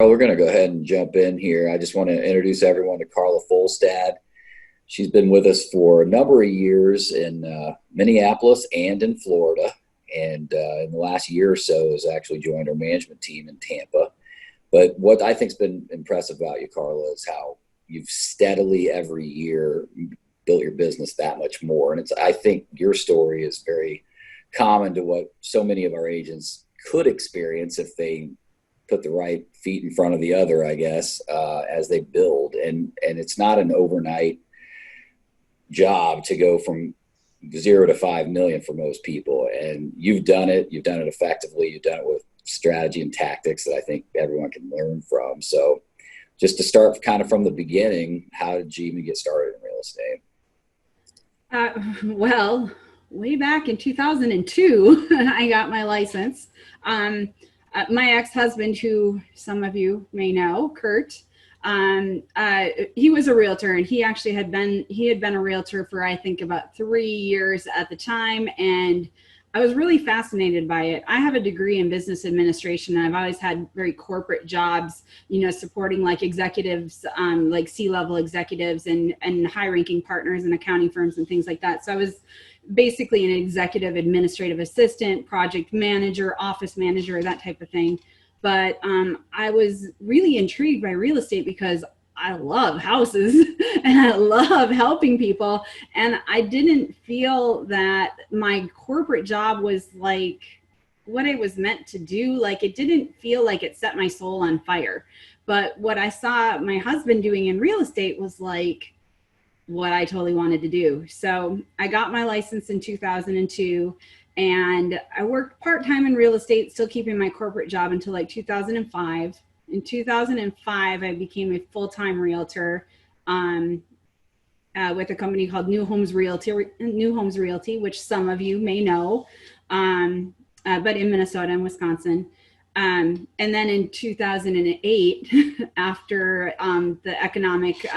We're going to go ahead and jump in here. I just want to introduce everyone to Karla Folstad. She's been with us for a number of years in Minneapolis and in Florida. And in the last year or so has actually joined our management team in Tampa. But what I think's been impressive about you, Karla, is how you've steadily every year built your business that much more. And I think your story is very common to what so many of our agents could experience if they put the right feet in front of the other, I guess, as they build. And it's not an overnight job to go from 0 to 5 million for most people. And you've done it effectively. You've done it with strategy and tactics that I think everyone can learn from. So just to start kind of from the beginning, how did you even get started in real estate? Well, way back in 2002, I got my license. My ex-husband, who some of you may know, Kurt, he was a realtor, and he actually had been a realtor for, I think, about 3 years at the time. And I was really fascinated by it. I have a degree in business administration, and I've always had very corporate jobs, supporting like executives, like C-level executives and high-ranking partners in accounting firms and things like that. So I was basically an executive administrative assistant, project manager, office manager, that type of thing. But I was really intrigued by real estate because I love houses and I love helping people. And I didn't feel that my corporate job was like what I was meant to do. Like, it didn't feel like it set my soul on fire. But what I saw my husband doing in real estate was like what I totally wanted to do. So I got my license in 2002, and I worked part-time in real estate, still keeping my corporate job until like 2005. In 2005, I became a full-time realtor with a company called New Homes Realty, which some of you may know, but in Minnesota and Wisconsin. And then in 2008, after the economic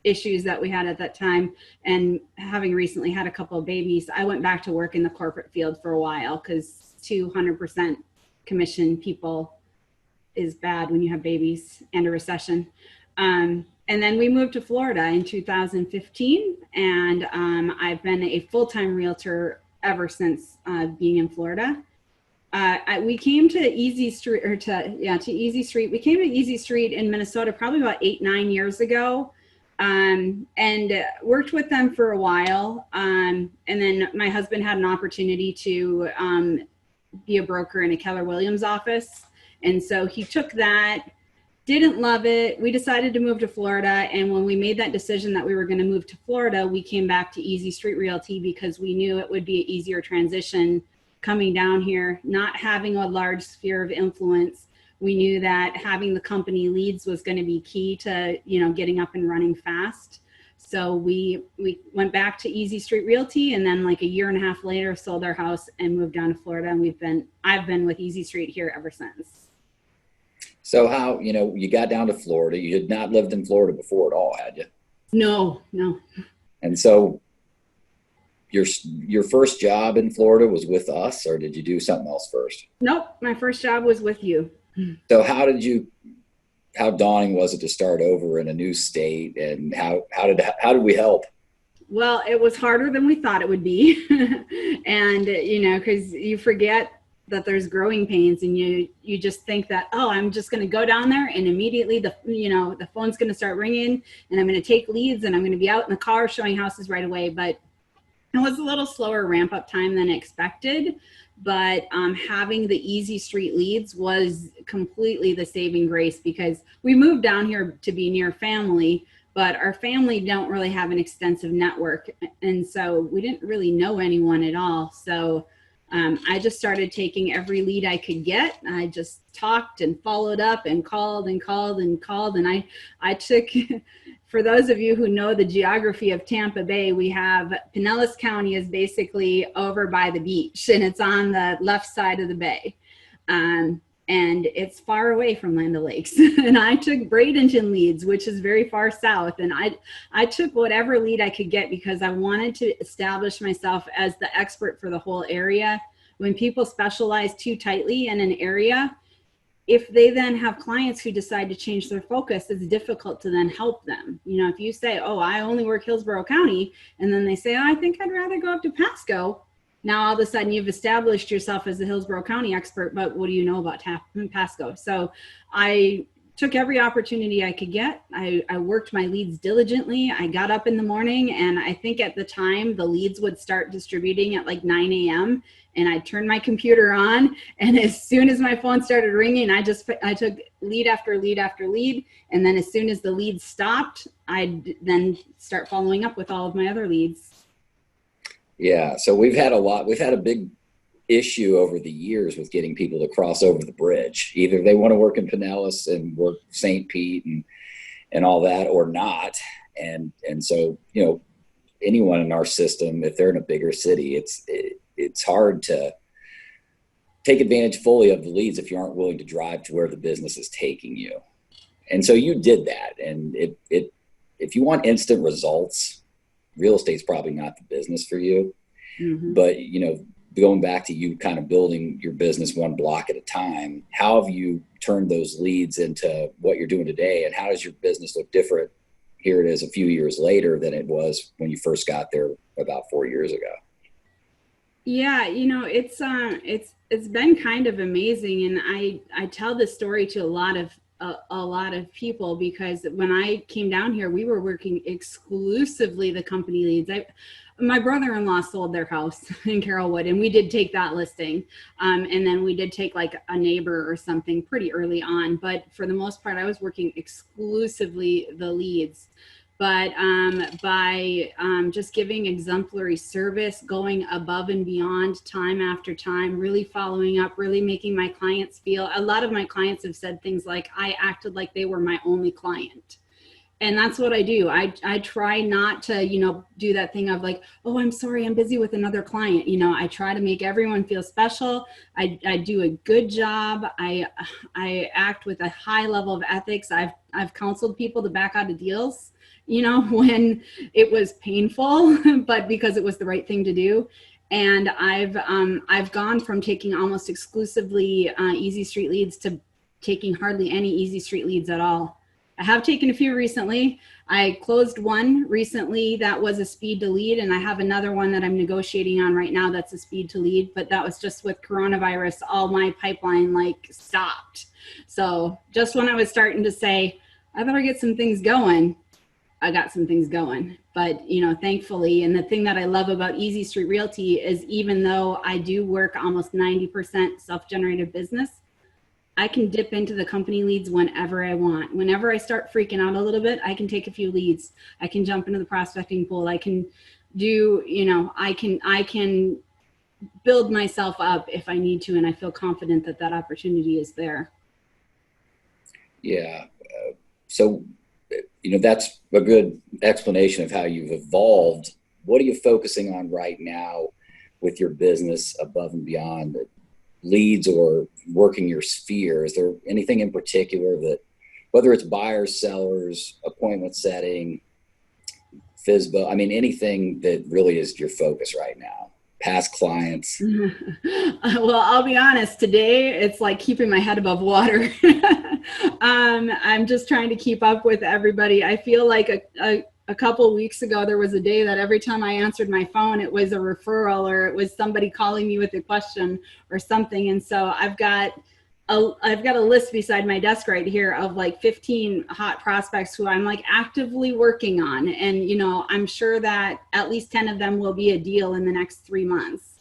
issues that we had at that time, and having recently had a couple of babies, I went back to work in the corporate field for a while, because 200% commission people is bad when you have babies and a recession. And then we moved to Florida in 2015, and I've been a full-time realtor ever since being in Florida. We came to Easy Street, to Easy Street. We came to Easy Street in Minnesota probably about 8-9 years ago. And worked with them for a while. And then my husband had an opportunity to be a broker in a Keller Williams office. And so he took that, didn't love it. We decided to move to Florida. And when we made that decision that we were going to move to Florida, we came back to Easy Street Realty because we knew it would be an easier transition coming down here, not having a large sphere of influence. We knew that having the company leads was going to be key to, getting up and running fast. So we went back to Easy Street Realty, and then like a year and a half later sold our house and moved down to Florida. And I've been with Easy Street here ever since. So how, you got down to Florida, you had not lived in Florida before at all, had you? No. And so your first job in Florida was with us, or did you do something else first? Nope. My first job was with you. So how daunting was it to start over in a new state, and how did we help? Well, it was harder than we thought it would be. And, because you forget that there's growing pains, and you just think that, oh, I'm just going to go down there and immediately the phone's going to start ringing, and I'm going to take leads, and I'm going to be out in the car showing houses right away. But it was a little slower ramp up time than expected. But having the Easy Street leads was completely the saving grace, because we moved down here to be near family, but our family don't really have an extensive network. And so we didn't really know anyone at all. So I just started taking every lead I could get. I just talked and followed up and called and called and called. And I took, for those of you who know the geography of Tampa Bay, we have Pinellas County is basically over by the beach, and it's on the left side of the bay. And it's far away from Land O'Lakes. And I took Bradenton leads, which is very far south. And I took whatever lead I could get, because I wanted to establish myself as the expert for the whole area. When people specialize too tightly in an area, if they then have clients who decide to change their focus, it's difficult to then help them. You know, if you say, oh, I only work Hillsborough County, and then they say, oh, I think I'd rather go up to Pasco. Now, all of a sudden, you've established yourself as a Hillsborough County expert, but what do you know about Pasco? So I took every opportunity I could get. I worked my leads diligently. I got up in the morning, and I think at the time, the leads would start distributing at like 9 a.m., and I turned my computer on, and as soon as my phone started ringing, I took lead after lead after lead, and then as soon as the leads stopped, I'd then start following up with all of my other leads. Yeah, so we've had a big issue over the years with getting people to cross over the bridge. Either they want to work in Pinellas and work St. Pete and all that, or not. And so, you know, anyone in our system, if they're in a bigger city, it's hard to take advantage fully of the leads if you aren't willing to drive to where the business is taking you. And so you did that. And if you want instant results, real estate's probably not the business for you. Mm-hmm. But, you know, going back to you kind of building your business one block at a time, how have you turned those leads into what you're doing today? And how does your business look different? Here it is a few years later than it was when you first got there about 4 years ago. Yeah, you know, it's been kind of amazing, and I tell this story to a lot of people, because when I came down here, we were working exclusively the company leads. My brother-in-law sold their house in Carrollwood, and we did take that listing, and then we did take like a neighbor or something pretty early on. But for the most part, I was working exclusively the leads. But by just giving exemplary service, going above and beyond time after time, really following up, really making my clients feel, a lot of my clients have said things like, I acted like they were my only client. And that's what I do. I try not to, you know, do that thing of like, oh, I'm sorry, I'm busy with another client. You know, I try to make everyone feel special. I do a good job. I act with a high level of ethics. I've counseled people to back out of deals, you know, when it was painful, but because it was the right thing to do. And I've gone from taking almost exclusively easy street leads to taking hardly any easy street leads at all. I have taken a few recently. I closed one recently that was a speed to lead, and I have another one that I'm negotiating on right now that's a speed to lead, but that was just with coronavirus, all my pipeline like stopped. So just when I was starting to say, I better get some things going, I got some things going. But, you know, thankfully, and the thing that I love about Easy Street Realty is even though I do work almost 90% self-generated business, I can dip into the company leads whenever I want. Whenever I start freaking out a little bit, I can take a few leads. I can jump into the prospecting pool. I can do, you know, I can build myself up if I need to, and I feel confident that that opportunity is there. Yeah. So, you know, that's a good explanation of how you've evolved. What are you focusing on right now with your business above and beyond leads or working your sphere? Is there anything in particular that, whether it's buyers, sellers, appointment setting, FSBO, I mean, anything that really is your focus right now? Past clients? Well, I'll be honest, today it's like keeping my head above water. I'm just trying to keep up with everybody. I feel like a couple weeks ago, there was a day that every time I answered my phone, it was a referral or it was somebody calling me with a question or something. And so I've got a list beside my desk right here of like 15 hot prospects who I'm like actively working on. And, you know, I'm sure that at least 10 of them will be a deal in the next 3 months.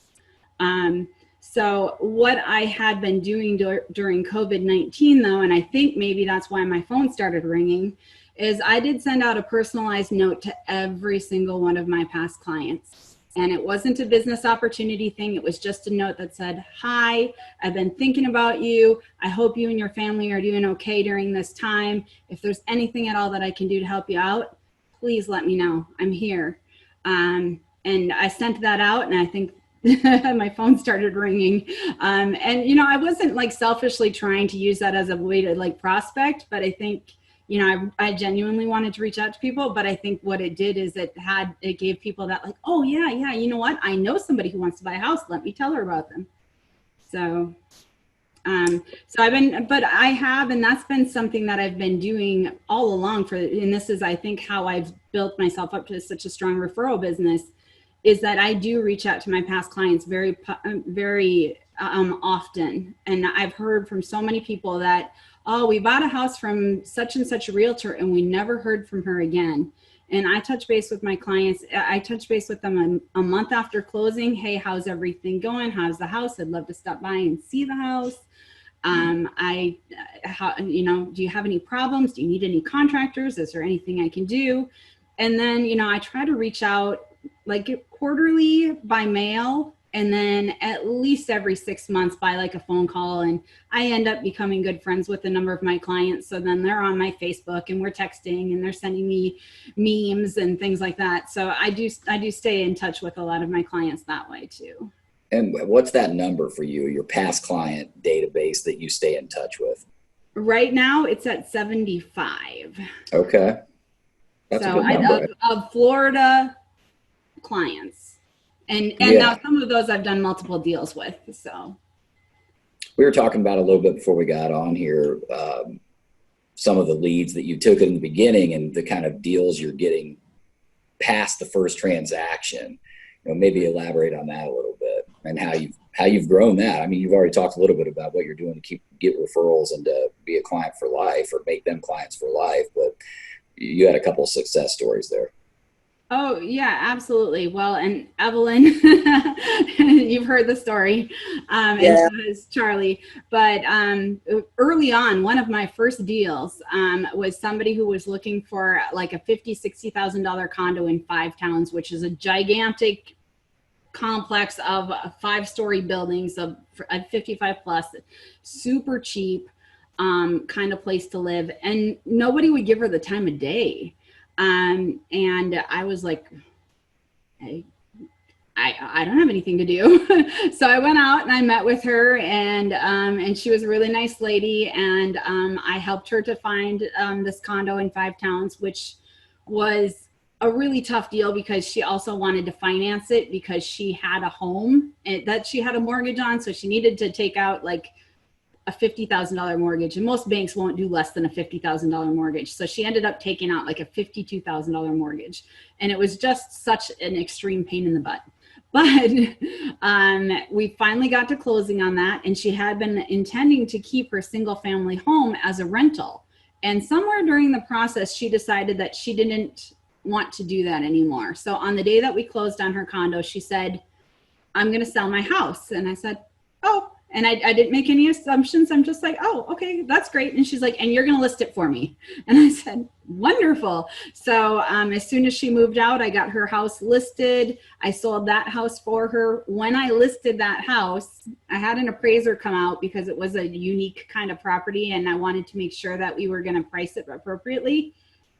So what I had been doing during COVID-19 though, and I think maybe that's why my phone started ringing, is I did send out a personalized note to every single one of my past clients. And it wasn't a business opportunity thing. It was just a note that said, hi, I've been thinking about you. I hope you and your family are doing okay during this time. If there's anything at all that I can do to help you out, please let me know. I'm here. And I sent that out, and I think my phone started ringing. And, you know, I wasn't like selfishly trying to use that as a way to like prospect, but I think, you know, I genuinely wanted to reach out to people, but I think what it did is it gave people that like, oh yeah, you know what? I know somebody who wants to buy a house. Let me tell her about them. So So and that's been something that I've been doing all along and this is, I think, how I've built myself up to such a strong referral business, is that I do reach out to my past clients very, very often. And I've heard from so many people that, oh, we bought a house from such and such a realtor and we never heard from her again. And I touch base with my clients. I touch base with them a month after closing. Hey, how's everything going? How's the house? I'd love to stop by and see the house. Do you have any problems? Do you need any contractors? Is there anything I can do? And then, I try to reach out like quarterly by mail, and then at least every 6 months by like a phone call. And I end up becoming good friends with a number of my clients. So then they're on my Facebook and we're texting and they're sending me memes and things like that. So I do stay in touch with a lot of my clients that way too. And what's that number for you, your past client database that you stay in touch with? Right now it's at 75. Okay. That's so a good number. Of Florida clients. And now some of those I've done multiple deals with. So we were talking about a little bit before we got on here, some of the leads that you took in the beginning and the kind of deals you're getting past the first transaction. Maybe elaborate on that a little bit and how you've grown that. I mean, you've already talked a little bit about what you're doing to get referrals and to be a client for life or make them clients for life, but you had a couple of success stories there. Oh, yeah, absolutely. Well, and Evelyn, you've heard the story, and so has Charlie. But early on, one of my first deals was somebody who was looking for like a $50,000-$60,000 condo in 5 towns, which is a gigantic complex of 5-story buildings of 55 plus, super cheap kind of place to live. And nobody would give her the time of day. And I was like, hey, I don't have anything to do. So I went out and I met with her, and she was a really nice lady. And I helped her to find this condo in 5 towns, which was a really tough deal because she also wanted to finance it because she had a home that she had a mortgage on. So she needed to take out like a $50,000 mortgage, and most banks won't do less than a $50,000 mortgage. So she ended up taking out like a $52,000 mortgage, and it was just such an extreme pain in the butt. But we finally got to closing on that, and she had been intending to keep her single family home as a rental. And somewhere during the process, she decided that she didn't want to do that anymore. So on the day that we closed on her condo, she said, I'm going to sell my house. And I said, oh. And I didn't make any assumptions. I'm just like, oh, okay, that's great. And she's like, and you're going to list it for me. And I said, wonderful. So as soon as she moved out, I got her house listed. I sold that house for her. When I listed that house, I had an appraiser come out because it was a unique kind of property, and I wanted to make sure that we were going to price it appropriately.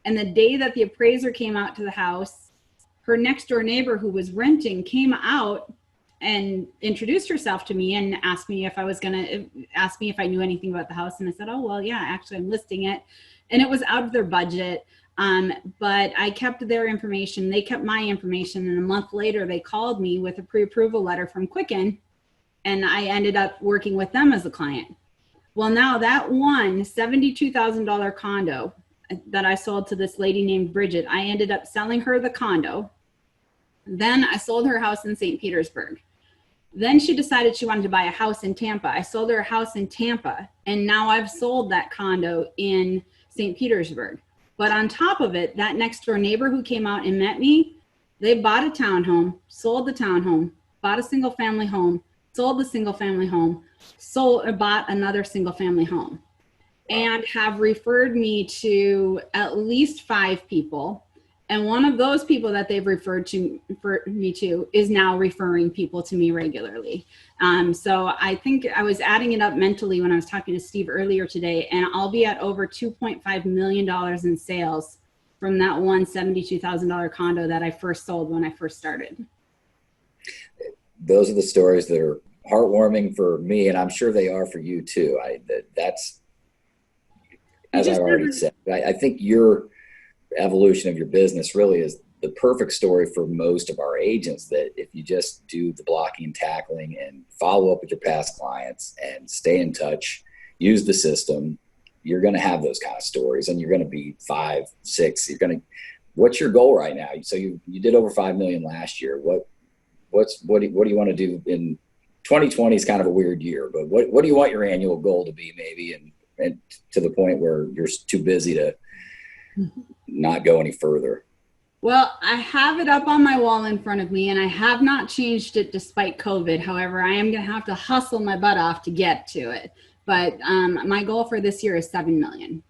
And the day that the appraiser came out to the house, her next door neighbor who was renting came out and introduced herself to me and asked me if I knew anything about the house. And I said, oh, well, yeah, actually I'm listing it. And it was out of their budget. But I kept their information. They kept my information. And a month later, they called me with a pre-approval letter from Quicken. And I ended up working with them as a client. Well, now that one $72,000 condo that I sold to this lady named Bridget, I ended up selling her the condo. Then I sold her house in St. Petersburg. Then she decided she wanted to buy a house in Tampa. I sold her a house in Tampa, and now I've sold that condo in St. Petersburg. But on top of it, that next door neighbor who came out and met me, they bought a townhome, sold the townhome, bought a single family home, sold the single family home, bought another single family home, and have referred me to at least 5 people. And one of those people that they've referred me to is now referring people to me regularly. So I think I was adding it up mentally when I was talking to Steve earlier today, and I'll be at over $2.5 million in sales from that one $72,000 condo that I first sold when I first started. Those are the stories that are heartwarming for me, and I'm sure they are for you too. That's, as I've already said, I think your evolution of your business really is the perfect story for most of our agents, that if you just do the blocking and tackling and follow up with your past clients and stay in touch, use the system, you're going to have those kind of stories, and you're going to be 5, 6. What's your goal right now? So you did over 5 million last year. What do you want to do in 2020? Is kind of a weird year, but what do you want your annual goal to be, maybe, and to the point where you're too busy to not go any further? Well, I have it up on my wall in front of me, and I have not changed it despite COVID. However, I am going to have to hustle my butt off to get to it. But my goal for this year is 7 million.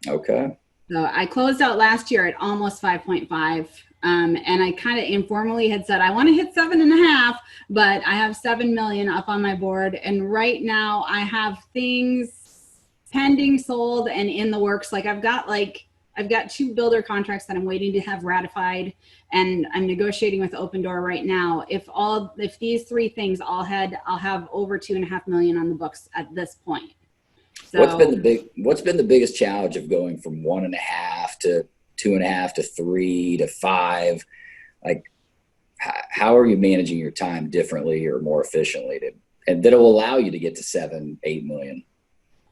Okay. So I closed out last year at almost 5.5. And I kind of informally had said, I want to hit 7.5, but I have 7 million up on my board. And right now I have things pending, sold, and in the works. Like I've got 2 builder contracts that I'm waiting to have ratified, and I'm negotiating with Open Door right now. If these 3 things all I'll have over 2.5 million on the books at this point. So, what's been the biggest challenge of going from 1.5 to 2.5 to 3 to 5? Like, how are you managing your time differently or more efficiently and that'll allow you to get to 7, 8 million?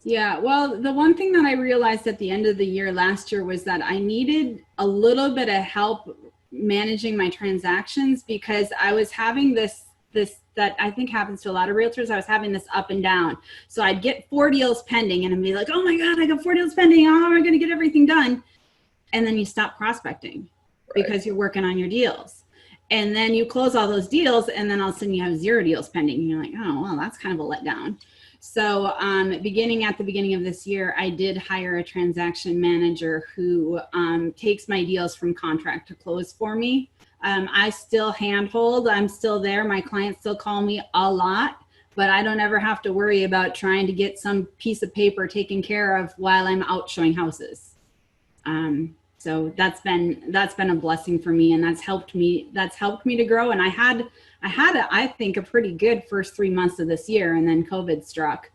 Yeah, well, the one thing that I realized at the end of the year last year was that I needed a little bit of help managing my transactions, because I was having this that I think happens to a lot of realtors. I was having this up and down. So I'd get 4 deals pending and I'd be like, oh my God, I got 4 deals pending. How am I going to get everything done? And then you stop prospecting because you're working on your deals. And then you close all those deals, and then all of a sudden you have 0 deals pending. And you're like, oh, well, that's kind of a letdown. So at the beginning of this year, I did hire a transaction manager who takes my deals from contract to close for me. I still handhold. I'm still there. My clients still call me a lot, but I don't ever have to worry about trying to get some piece of paper taken care of while I'm out showing houses. So that's been a blessing for me, and that's helped me to grow. And I had I think a pretty good first 3 months of this year, and then COVID struck.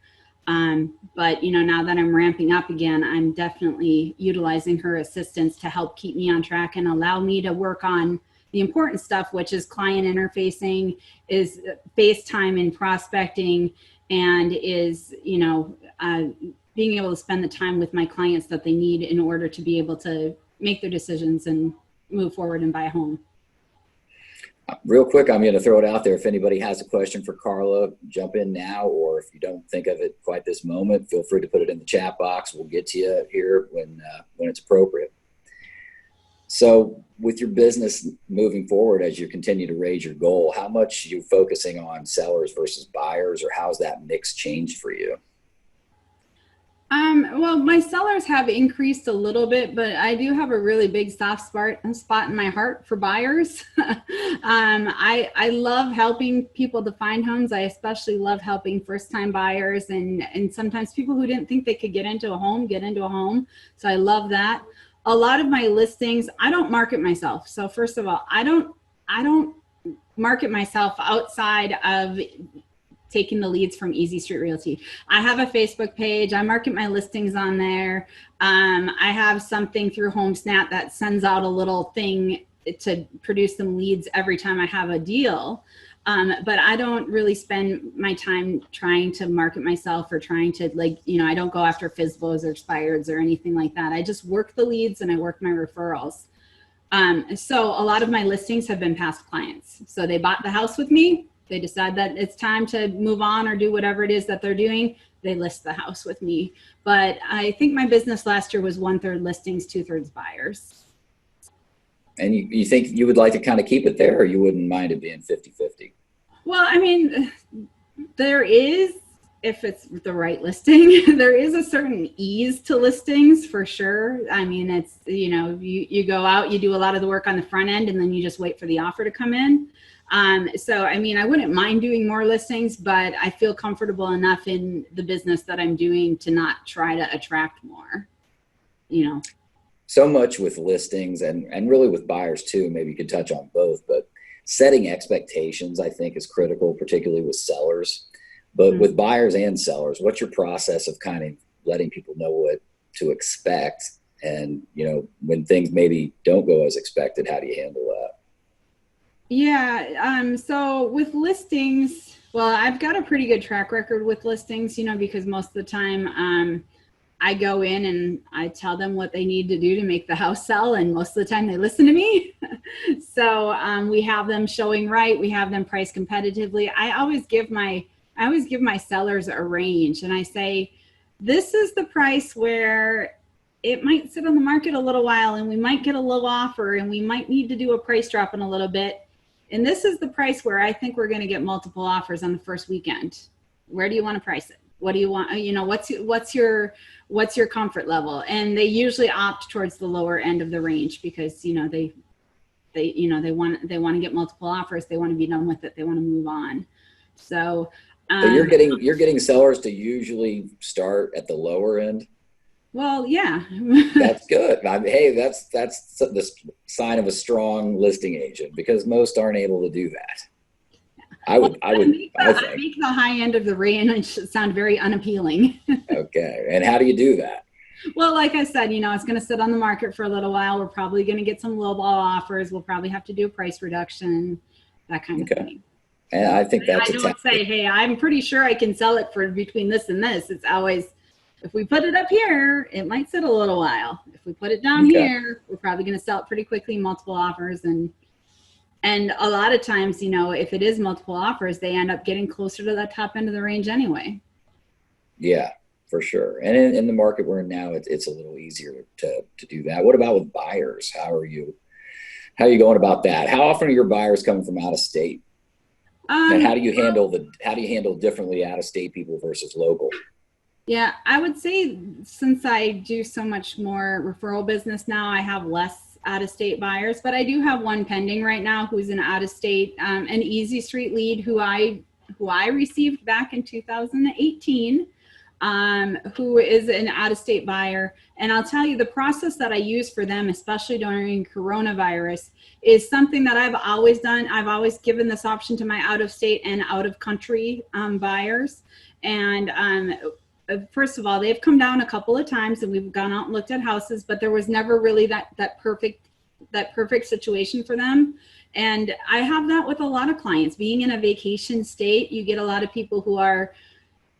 But now that I'm ramping up again, I'm definitely utilizing her assistance to help keep me on track and allow me to work on the important stuff, which is client interfacing, is FaceTime and prospecting, and is being able to spend the time with my clients that they need in order to be able to make their decisions and move forward and buy a home. Real quick, I'm going to throw it out there. If anybody has a question for Karla, jump in now, or if you don't think of it quite this moment, feel free to put it in the chat box. We'll get to you here when it's appropriate. So with your business moving forward, as you continue to raise your goal, how much are you focusing on sellers versus buyers, or how's that mix changed for you? Well, my sellers have increased a little bit, but I do have a really big soft spot in my heart for buyers. I love helping people to find homes. I especially love helping first-time buyers and sometimes people who didn't think they could get into a home. So I love that. A lot of my listings, I don't market myself. So first of all, I don't market myself outside of taking the leads from Easy Street Realty. I have a Facebook page. I market my listings on there. I have something through HomeSnap that sends out a little thing to produce some leads every time I have a deal. But I don't really spend my time trying to market myself or trying to I don't go after FSBOs or expireds or anything like that. I just work the leads and I work my referrals. So a lot of my listings have been past clients. So they bought the house with me. They decide that it's time to move on or do whatever it is that they're doing. They list the house with me. But I think my business last year was 1/3 listings, 2/3 buyers. And you think you would like to kind of keep it there, or you wouldn't mind it being 50-50? Well, I mean, there is, if it's the right listing, there is a certain ease to listings for sure. I mean, it's, you go out, you do a lot of the work on the front end, and then you just wait for the offer to come in. So, I mean, I wouldn't mind doing more listings, but I feel comfortable enough in the business that I'm doing to not try to attract more, So much with listings and really with buyers too. Maybe you could touch on both, but setting expectations, I think, is critical, particularly with sellers. But with buyers and sellers, what's your process of kind of letting people know what to expect And, when things maybe don't go as expected, how do you handle that? Yeah. So with listings, well, I've got a pretty good track record with listings, because most of the time, I go in and I tell them what they need to do to make the house sell, and most of the time they listen to me. So we have them showing right. We have them priced competitively. I always give my sellers a range, and I say, this is the price where it might sit on the market a little while, and we might get a low offer, and we might need to do a price drop in a little bit. And this is the price where I think we're going to get multiple offers on the first weekend. Where do you want to price it? What do you want? What's your comfort level? And they usually opt towards the lower end of the range because, they want to get multiple offers. They want to be done with it. They want to move on. So you're getting sellers to usually start at the lower end. Well, yeah. That's good. Hey, that's the sign of a strong listing agent, because most aren't able to do that. I think. Make the high end of the range sound very unappealing. Okay. And how do you do that? Well, like I said, it's going to sit on the market for a little while. We're probably going to get some lowball offers. We'll probably have to do a price reduction, that kind of thing. And I think that's I don't say, hey, I'm pretty sure I can sell it for between this and this. It's always, if we put it up here, it might sit a little while. If we put it down here, we're probably going to sell it pretty quickly, multiple offers. And a lot of times, if it is multiple offers, they end up getting closer to the top end of the range anyway. Yeah, for sure. And in the market we're in now, it's a little easier to do that. What about with buyers? How are you going about that? How often are your buyers coming from out of state? And how do you handle differently out of state people versus local? Yeah, I would say since I do so much more referral business now, I have less out-of-state buyers, but I do have one pending right now who's an out-of-state, an Easy Street lead who I received back in 2018, who is an out-of-state buyer. And I'll tell you, the process that I use for them, especially during coronavirus, is something that I've always done. I've always given this option to my out-of-state and out-of-country buyers. And first of all, they've come down a couple of times and we've gone out and looked at houses, but there was never really that perfect situation for them. And I have that with a lot of clients. Being in a vacation state, you get a lot of people who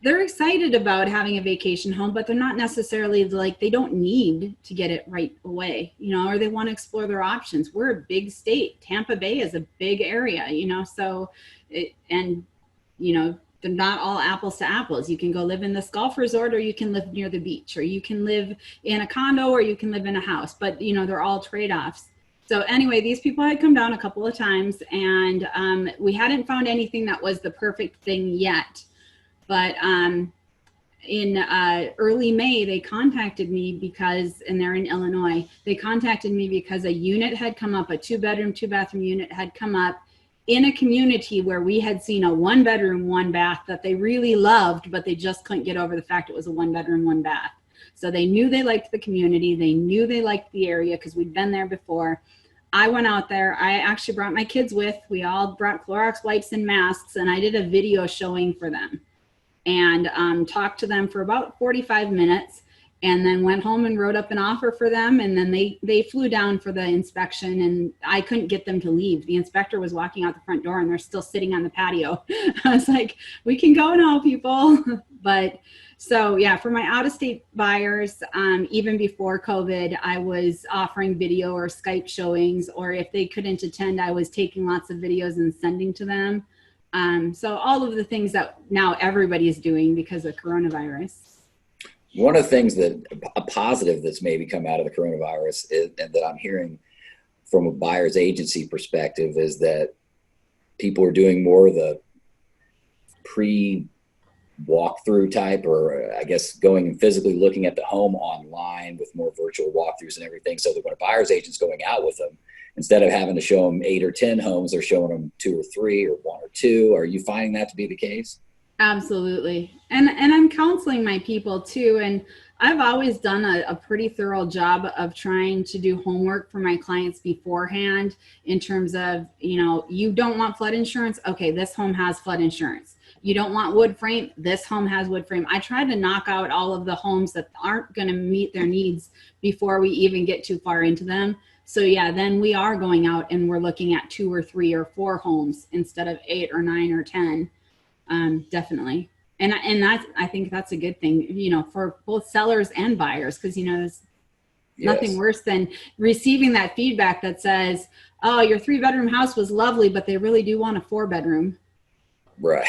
they're excited about having a vacation home, but they're not necessarily they don't need to get it right away, or they want to explore their options. We're a big state. Tampa Bay is a big area, they're not all apples to apples. You can go live in this golf resort, or you can live near the beach, or you can live in a condo, or you can live in a house, but they're all trade-offs. So anyway, these people had come down a couple of times, and we hadn't found anything that was the perfect thing yet. But in early May, they contacted me and they're in Illinois. They contacted me because a unit had come up, a 2-bedroom, 2-bathroom unit had come up in a community where we had seen a 1-bedroom, 1-bath that they really loved, but they just couldn't get over the fact it was a 1-bedroom, 1-bath. So they knew they liked the community. They knew they liked the area because we'd been there before. I went out there. I actually brought my kids with. We all brought Clorox wipes and masks, and I did a video showing for them and talked to them for about 45 minutes. And then went home and wrote up an offer for them. And then they flew down for the inspection, and I couldn't get them to leave. The inspector was walking out the front door and they're still sitting on the patio. I was like, we can go now, people. But so yeah, for my out-of-state buyers, even before COVID, I was offering video or Skype showings, or if they couldn't attend, I was taking lots of videos and sending to them. So all of the things that now everybody is doing because of coronavirus. One of the things a positive that's maybe come out of the coronavirus and that I'm hearing from a buyer's agency perspective is that people are doing more of the pre-walkthrough type, or I guess going and physically looking at the home online with more virtual walkthroughs and everything, so that when a buyer's agent's going out with them, instead of having to show them 8 or 10 homes, they're showing them 2 or 3 or 1 or 2. Are you finding that to be the case? Absolutely. And I'm counseling my people too. And I've always done a pretty thorough job of trying to do homework for my clients beforehand in terms of, you don't want flood insurance. Okay, this home has flood insurance. You don't want wood frame. This home has wood frame. I try to knock out all of the homes that aren't going to meet their needs before we even get too far into them. So yeah, then we are going out and we're looking at 2 or 3 or 4 homes instead of 8 or 9 or 10. Definitely. And that's, I think that's a good thing, you know, for both sellers and buyers, because, you know, there's nothing worse than receiving that feedback that says, oh, your 3-bedroom house was lovely, but they really do want a 4-bedroom. Right.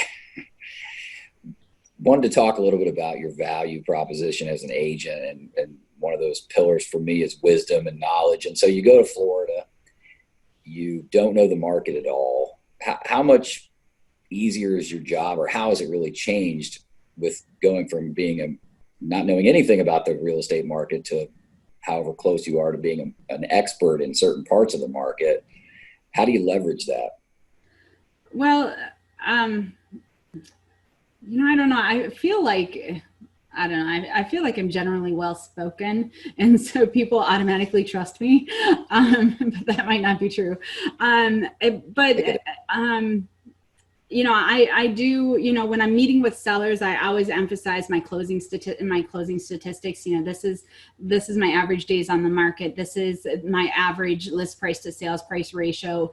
Wanted to talk a little bit about your value proposition as an agent, and one of those pillars for me is wisdom and knowledge. And so you go to Florida, you don't know the market at all. How much easier is your job, or how has it really changed with going from being not knowing anything about the real estate market to however close you are to being an expert in certain parts of the market? How do you leverage that? Well, you know, I don't know. I feel like, I don't know. I feel like I'm generally well spoken, and so people automatically trust me. But that might not be true. You know, I do, you know, when I'm meeting with sellers, I always emphasize my closing statistics. You know, this is my average days on the market. This is my average list price to sales price ratio.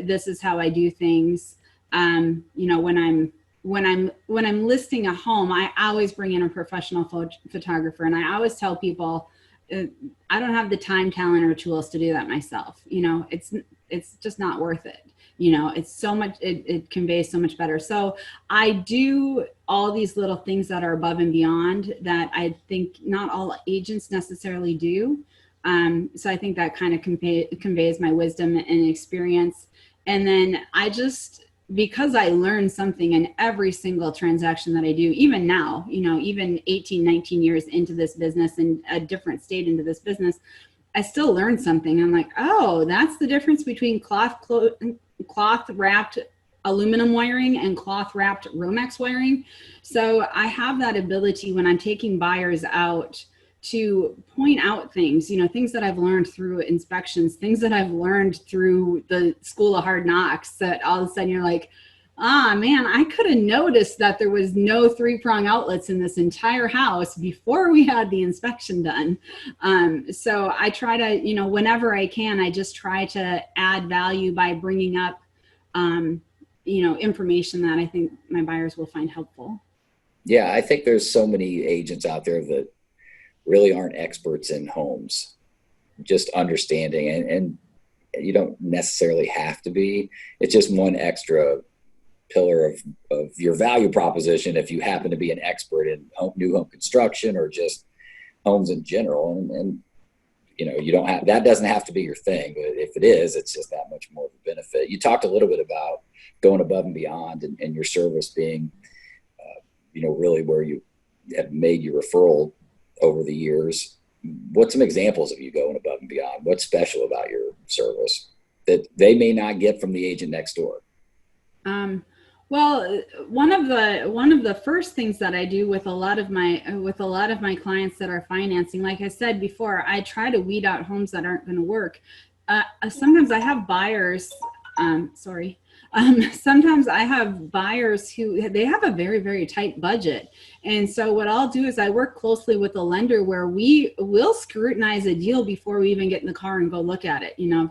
This is how I do things. You know, when I'm listing a home, I always bring in a professional photographer, and I always tell people, I don't have the time, talent, or tools to do that myself. You know, it's just not worth it. You know, it's so much, it conveys so much better. So I do all these little things that are above and beyond that I think not all agents necessarily do. So I think that kind of conveys my wisdom and experience. And then because I learned something in every single transaction that I do, even now, you know, even 18, 19 years into this business and a different state into this business, I still learned something. I'm like, oh, that's the difference between cloth wrapped aluminum wiring and cloth wrapped Romex wiring. So I have that ability when I'm taking buyers out to point out things, you know, things that I've learned through inspections, things that I've learned through the school of hard knocks, that all of a sudden you're like, ah, man, I could have noticed that there was no 3-prong outlets in this entire house before we had the inspection done. So I try to, you know, whenever I can, I just try to add value by bringing up, you know, information that I think my buyers will find helpful. Yeah, I think there's so many agents out there that really aren't experts in homes, just understanding, and you don't necessarily have to be. It's just one extra pillar of your value proposition if you happen to be an expert in new home construction or just homes in general. And you know, you don't have, that doesn't have to be your thing, but if it is, it's just that much more of a benefit. You talked a little bit about going above and beyond, and your service being, you know, really where you have made your referral over the years. What's some examples of you going above and beyond? What's special about your service that they may not get from the agent next door? Well, one of the first things that I do with a lot of my clients that are financing, like I said before, I try to weed out homes that aren't going to work. Sometimes I have buyers. Sometimes I have buyers who they have a very, very tight budget. And so what I'll do is I work closely with a lender where we will scrutinize a deal before we even get in the car and go look at it. You know, if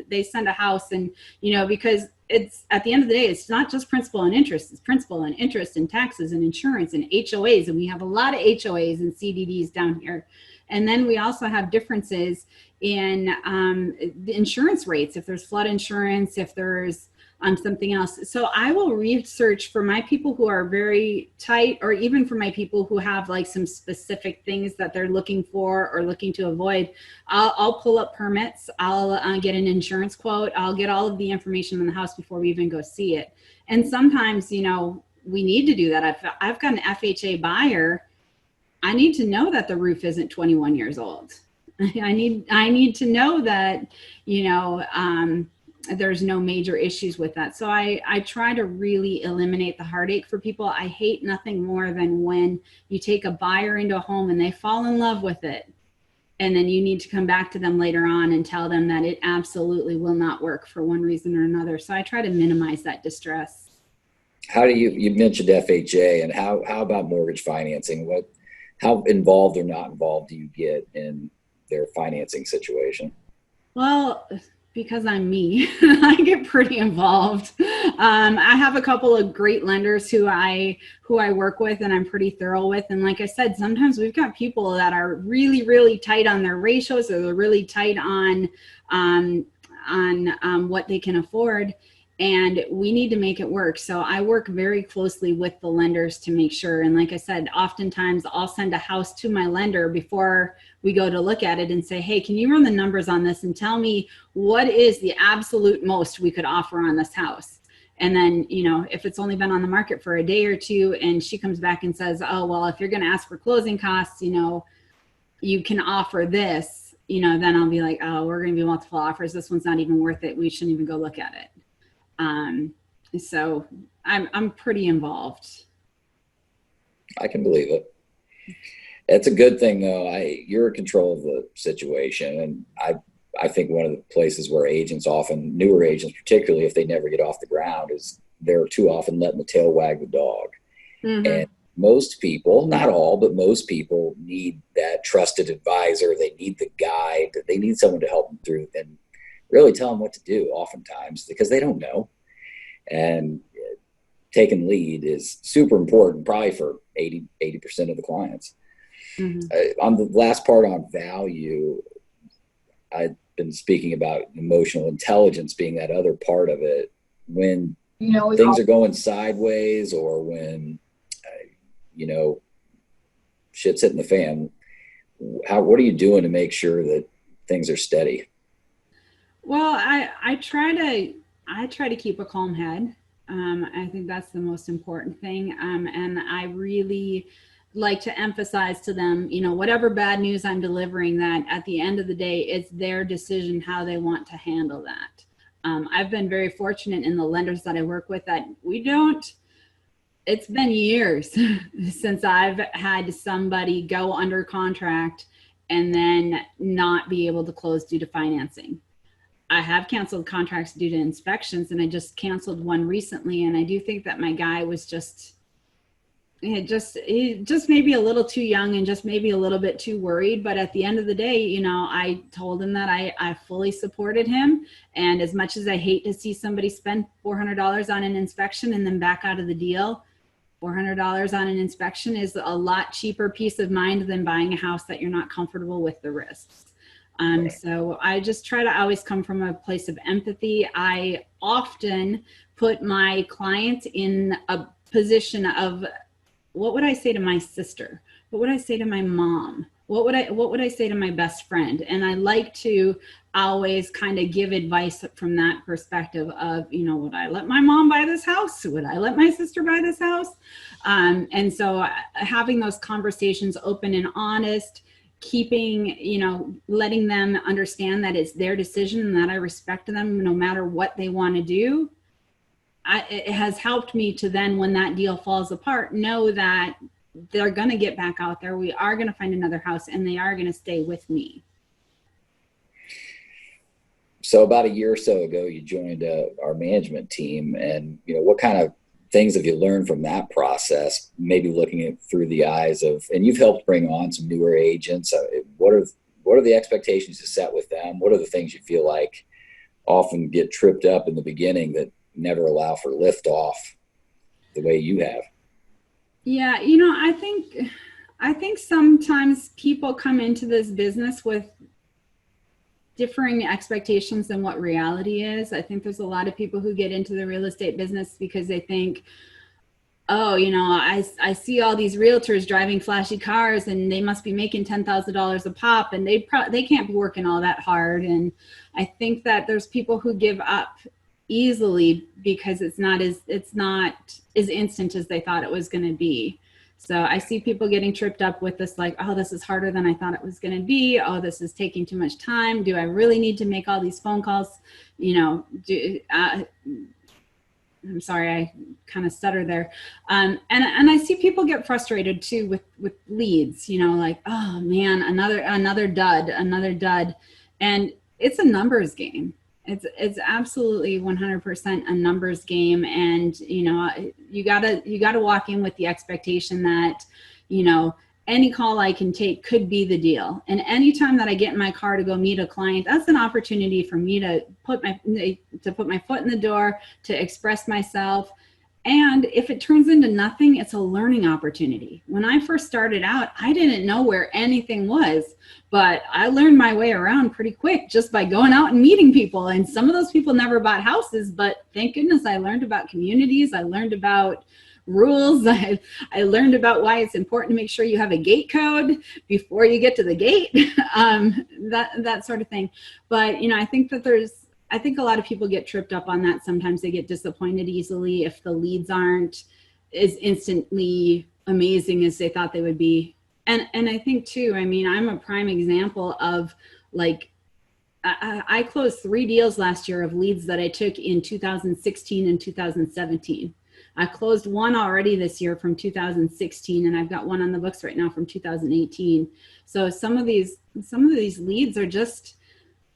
they send a house, and, you know, because it's, at the end of the day, it's not just principal and interest, it's principal and interest and taxes and insurance and HOAs. And we have a lot of HOAs and CDDs down here. And then we also have differences in the insurance rates, if there's flood insurance, if there's something else. So I will research for my people who are very tight, or even for my people who have like some specific things that they're looking for or looking to avoid. I'll pull up permits. I'll get an insurance quote. I'll get all of the information on the house before we even go see it. And sometimes, you know, we need to do that. I've got an FHA buyer. I need to know that the roof isn't 21 years old. I need to know that, you know, there's no major issues with that. So I try to really eliminate the heartache for people. I hate nothing more than when you take a buyer into a home and they fall in love with it, and then you need to come back to them later on and tell them that it absolutely will not work for one reason or another. So I try to minimize that distress. How do you mentioned FHA, and how about mortgage financing? How involved or not involved do you get in their financing situation? Well, because I'm me, I get pretty involved. I have a couple of great lenders who I work with, and I'm pretty thorough with. And like I said, sometimes we've got people that are really, really tight on their ratios, or they're really tight um, on what they can afford, and we need to make it work. So I work very closely with the lenders to make sure. And like I said, oftentimes I'll send a house to my lender before we go to look at it and say, hey, can you run the numbers on this and tell me what is the absolute most we could offer on this house? And then, if it's only been on the market for a day or two and she comes back and says, oh, well, if you're going to ask for closing costs, you can offer this, then I'll be like, oh, we're going to be multiple offers. This one's not even worth it. We shouldn't even go look at it. So I'm pretty involved. I can believe it. It's a good thing though. You're in control of the situation, and I think one of the places where agents, often newer agents, particularly if they never get off the ground, is they're too often letting the tail wag the dog. Mm-hmm. And most people, not all, but most people need that trusted advisor. They need the guide. They need someone to help them through and really tell them what to do oftentimes, because they don't know. And taking lead is super important, probably for 80% of the clients. Mm-hmm. On the last part on value, I've been speaking about emotional intelligence being that other part of it. When things are going sideways, or when shit's hitting the fan, what are you doing to make sure that things are steady? Well, I try to keep a calm head. I think that's the most important thing. And I really like to emphasize to them, whatever bad news I'm delivering, that at the end of the day, it's their decision how they want to handle that. I've been very fortunate in the lenders that I work with that it's been years since I've had somebody go under contract and then not be able to close due to financing. I have canceled contracts due to inspections, and I just canceled one recently. And I do think that my guy was just maybe a little too young and just maybe a little bit too worried. But at the end of the day, I told him that I fully supported him. And as much as I hate to see somebody spend $400 on an inspection and then back out of the deal, $400 on an inspection is a lot cheaper peace of mind than buying a house that you're not comfortable with the risks. So I just try to always come from a place of empathy. I often put my clients in a position of, what would I say to my sister? What would I say to my mom? What would I say to my best friend? And I like to always kind of give advice from that perspective of, would I let my mom buy this house? Would I let my sister buy this house? And so having those conversations open and honest, keeping, letting them understand that it's their decision and that I respect them no matter what they want to do. It has helped me to then, when that deal falls apart, know that they're going to get back out there. We are going to find another house, and they are going to stay with me. So about a year or so ago, you joined our management team, and what kind of things have you learned from that process? Maybe looking at through the eyes of, and you've helped bring on some newer agents. What are the expectations you set with them? What are the things you feel like often get tripped up in the beginning that never allow for liftoff the way you have? Yeah, I think sometimes people come into this business with differing expectations than what reality is. I think there's a lot of people who get into the real estate business because they think, oh, I see all these realtors driving flashy cars and they must be making $10,000 a pop, and they can't be working all that hard. And I think that there's people who give up easily because it's not as instant as they thought it was going to be. So I see people getting tripped up with this, like, oh, this is harder than I thought it was going to be. Oh, this is taking too much time. Do I really need to make all these phone calls? I'm sorry, I kind of stutter there. And I see people get frustrated too with leads, like, oh man, another dud. And it's a numbers game. It's absolutely 100% a numbers game, and you gotta walk in with the expectation that any call I can take could be the deal. And anytime that I get in my car to go meet a client, that's an opportunity for me to put my foot in the door, to express myself. And if it turns into nothing, it's a learning opportunity. When I first started out, I didn't know where anything was, but I learned my way around pretty quick just by going out and meeting people. And some of those people never bought houses, but thank goodness I learned about communities. I learned about rules. I learned about why it's important to make sure you have a gate code before you get to the gate, that sort of thing. But, I think a lot of people get tripped up on that. Sometimes they get disappointed easily if the leads aren't as instantly amazing as they thought they would be. And I think too, I'm a prime example of I closed 3 deals last year of leads that I took in 2016 and 2017. I closed one already this year from 2016, and I've got one on the books right now from 2018. So some of these leads are just,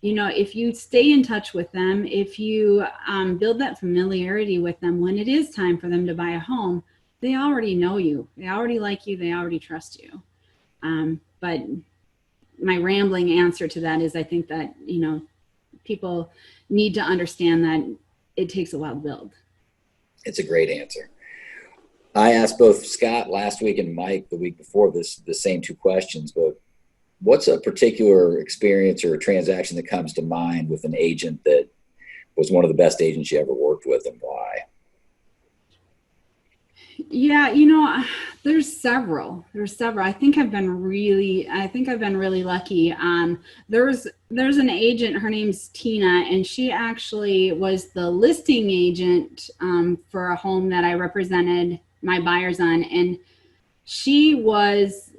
if you stay in touch with them, if you build that familiarity with them, when it is time for them to buy a home, they already know you, they already like you, they already trust you. But my rambling answer to that is I think that, people need to understand that it takes a while to build. It's a great answer. I asked both Scott last week and Mike the week before this, the same 2 questions, but what's a particular experience or a transaction that comes to mind with an agent that was one of the best agents you ever worked with, and why? Yeah, there's several. I think I've been really lucky. There's an agent, her name's Tina, and she actually was the listing agent for a home that I represented my buyers on. And she was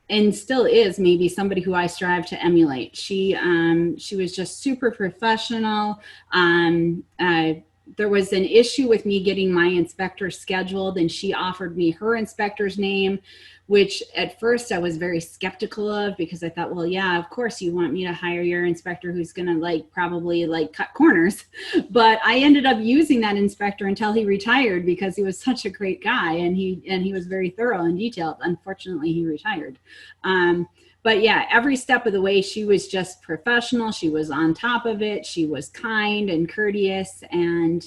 and still is maybe somebody who I strive to emulate. She was just super professional. There was an issue with me getting my inspector scheduled, and she offered me her inspector's name, which at first I was very skeptical of, because I thought, well, yeah, of course you want me to hire your inspector who's going to probably cut corners. But I ended up using that inspector until he retired, because he was such a great guy, and he was very thorough and detailed. Unfortunately, he retired. But yeah, every step of the way, she was just professional. She was on top of it. She was kind and courteous. And,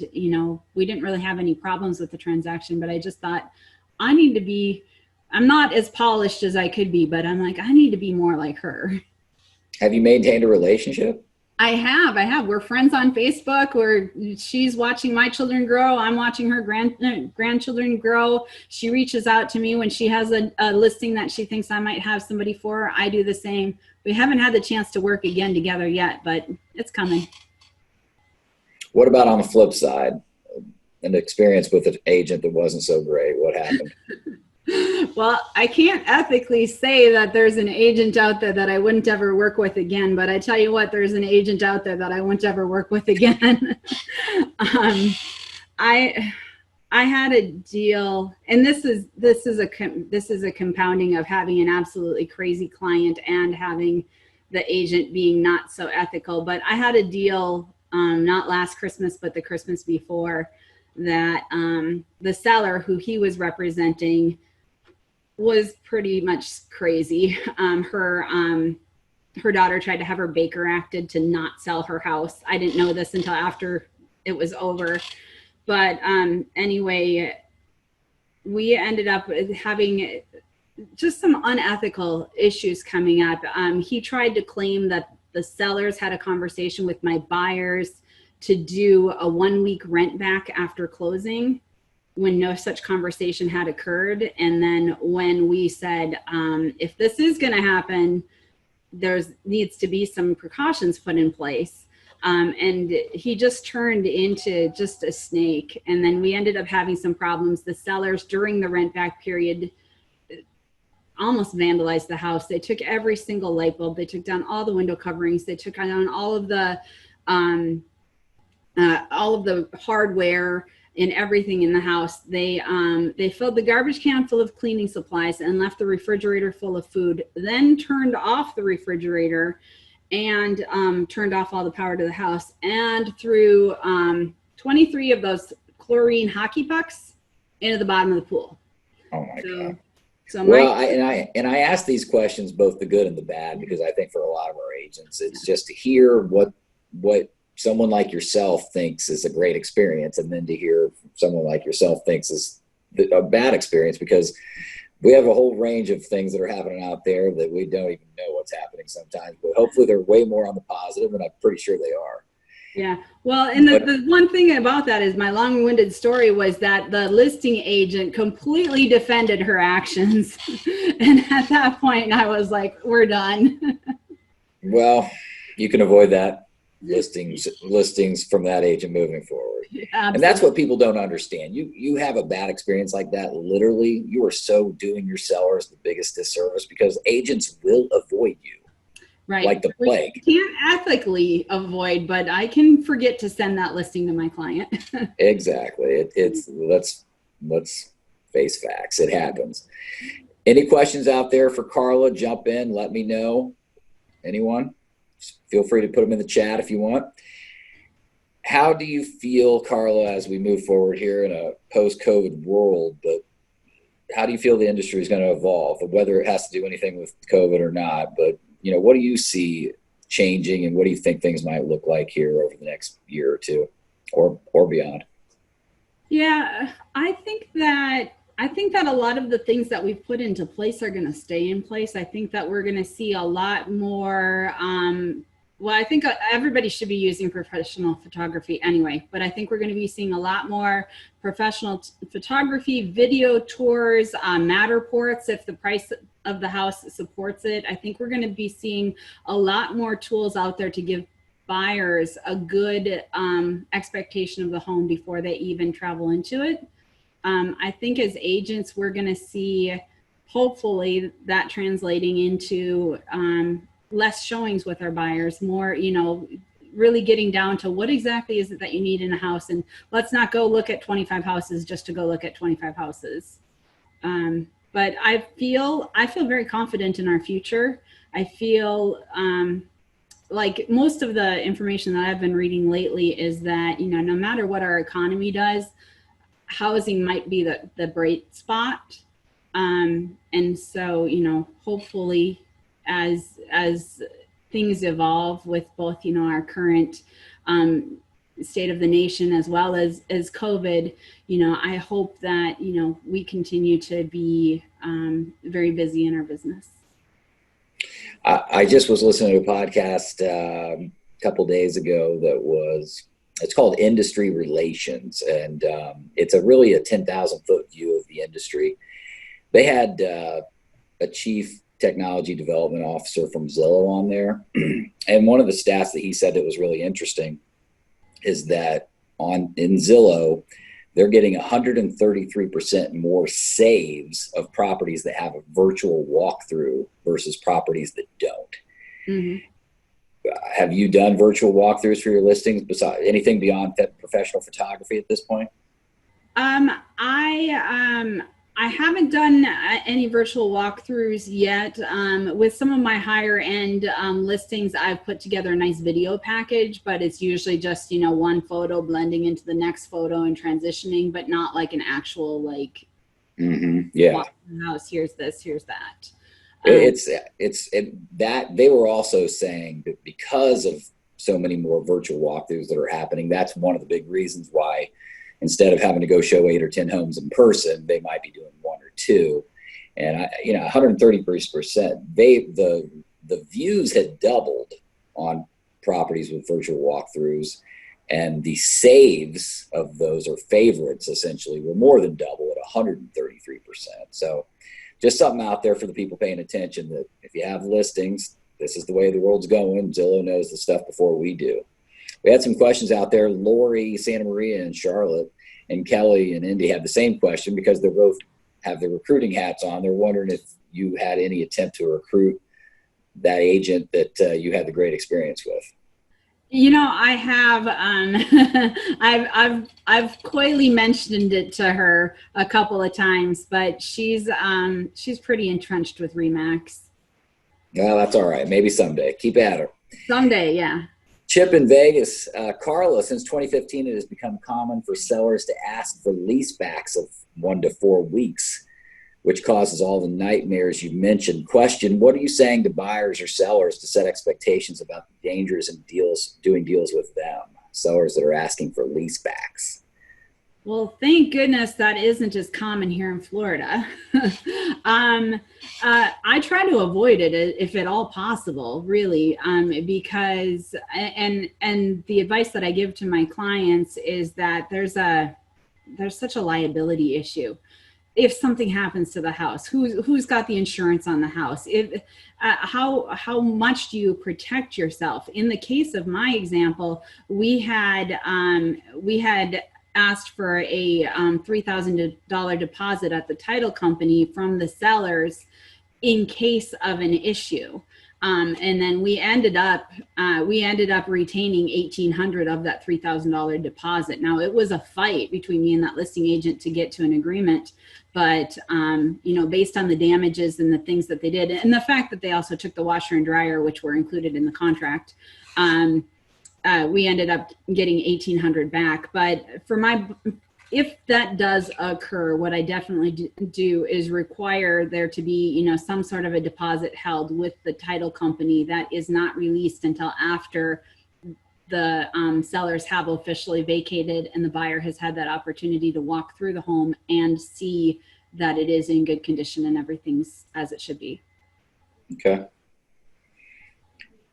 we didn't really have any problems with the transaction, but I just thought I'm not as polished as I could be, but I'm I need to be more like her. Have you maintained a relationship? I have. We're friends on Facebook, where she's watching my children grow. I'm watching her grandchildren grow. She reaches out to me when she has a listing that she thinks I might have somebody for. I do the same. We haven't had the chance to work again together yet, but it's coming. What about on the flip side? An experience with an agent that wasn't so great. What happened? Well, I can't ethically say that there's an agent out there that I wouldn't ever work with again, but I tell you what, there's an agent out there that I wouldn't ever work with again. I had a deal, and this is a compounding of having an absolutely crazy client and having the agent being not so ethical. But I had a deal, not last Christmas, but the Christmas before, that the seller who he was representing was pretty much crazy. Her daughter tried to have her Baker acted to not sell her house. I didn't know this until after it was over. But anyway, we ended up having just some unethical issues coming up. He tried to claim that the sellers had a conversation with my buyers to do a 1-week rent back after closing, when no such conversation had occurred. And then when we said, if this is going to happen, needs to be some precautions put in place. And he just turned into just a snake. And then we ended up having some problems. The sellers during the rent back period almost vandalized the house. They took every single light bulb. They took down all the window coverings. They took down all of the hardware and everything in the house. They filled the garbage can full of cleaning supplies and left the refrigerator full of food, then turned off the refrigerator and turned off all the power to the house, and threw 23 of those chlorine hockey pucks into the bottom of the pool. Oh my God. So well, I ask these questions, both the good and the bad, because I think for a lot of our agents, it's just to hear what someone like yourself thinks is a great experience, and then to hear someone like yourself thinks is a bad experience, because we have a whole range of things that are happening out there that we don't even know what's happening sometimes, but hopefully they're way more on the positive, and I'm pretty sure they are. Yeah. Well, and the one thing about that is my long-winded story was that the listing agent completely defended her actions. And at that point I was like, we're done. Well, you can avoid that listings from that agent moving forward. And that's what people don't understand. You have a bad experience like that, literally, you are so doing your sellers the biggest disservice, because agents will avoid you. Right. Like the plague. We can't ethically avoid, but I can forget to send that listing to my client. Exactly. Let's face facts. It happens. Any questions out there for Karla? Jump in. Let me know. Anyone? Feel free to put them in the chat if you want. How do you feel, Karla, as we move forward here in a post-COVID world, but how do you feel the industry is going to evolve, whether it has to do anything with COVID or not? But, what do you see changing, and what do you think things might look like here over the next year or two, or beyond? Yeah, I think that a lot of the things that we've put into place are going to stay in place. I think that we're going to see a lot more. Well, I think everybody should be using professional photography anyway, but I think we're going to be seeing a lot more professional photography, video tours, Matterports if the price of the house supports it. I think we're going to be seeing a lot more tools out there to give buyers a good expectation of the home before they even travel into it. I think as agents, we're going to see, hopefully, that translating into less showings with our buyers, more, really getting down to what exactly is it that you need in a house. And let's not go look at 25 houses just to go look at 25 houses. But I feel very confident in our future. I feel like most of the information that I've been reading lately is that, no matter what our economy does, housing might be the bright spot. And so, hopefully as things evolve with both, our current state of the nation as well as COVID, I hope that, we continue to be very busy in our business. I just was listening to a podcast a couple days ago it's called Industry Relations, and it's really a 10,000 foot view of the industry. They had a chief technology development officer from Zillow on there. And one of the stats that he said that was really interesting is that in Zillow, they're getting 133% more saves of properties that have a virtual walkthrough versus properties that don't. Mm-hmm. Have you done virtual walkthroughs for your listings, besides anything beyond professional photography at this point? I haven't done any virtual walkthroughs yet. With some of my higher end listings, I've put together a nice video package, but it's usually just, one photo blending into the next photo and transitioning, but not like an actual walk the house. Here's this, here's that. That they were also saying that because of so many more virtual walkthroughs that are happening, that's one of the big reasons why instead of having to go show 8 or 10 homes in person, they might be doing 1 or 2. And 130%, the views had doubled on properties with virtual walkthroughs, and the saves of those, or favorites essentially, were more than double at 133%. So just something out there for the people paying attention, that if you have listings, this is the way the world's going. Zillow knows the stuff before we do. We had some questions out there. Lori, Santa Maria, and Charlotte, and Kelly and Indy have the same question because they both have their recruiting hats on. They're wondering if you had any attempt to recruit that agent that you had the great experience with. I have. I've coyly mentioned it to her a couple of times, but she's pretty entrenched with Remax. Well, that's all right. Maybe someday. Keep at her. Someday, yeah. Chip in Vegas, Karla, since 2015, it has become common for sellers to ask for leasebacks of 1 to 4 weeks, which causes all the nightmares you mentioned. Question, what are you saying to buyers or sellers to set expectations about the dangers in doing deals with them? Sellers that are asking for leasebacks. Well, thank goodness that isn't as common here in Florida. I try to avoid it if at all possible, really, because and the advice that I give to my clients is that there's such a liability issue. If something happens to the house, who's got the insurance on the house? If how much do you protect yourself? In the case of my example, we had asked for a $3,000 deposit at the title company from the sellers in case of an issue. And then we ended up retaining $1,800 of that $3,000 deposit. Now, it was a fight between me and that listing agent to get to an agreement, but based on the damages and the things that they did, and the fact that they also took the washer and dryer, which were included in the contract, we ended up getting $1,800 back. But if that does occur, what I definitely do is require there to be, some sort of a deposit held with the title company that is not released until after the sellers have officially vacated and the buyer has had that opportunity to walk through the home and see that it is in good condition and everything's as it should be. Okay.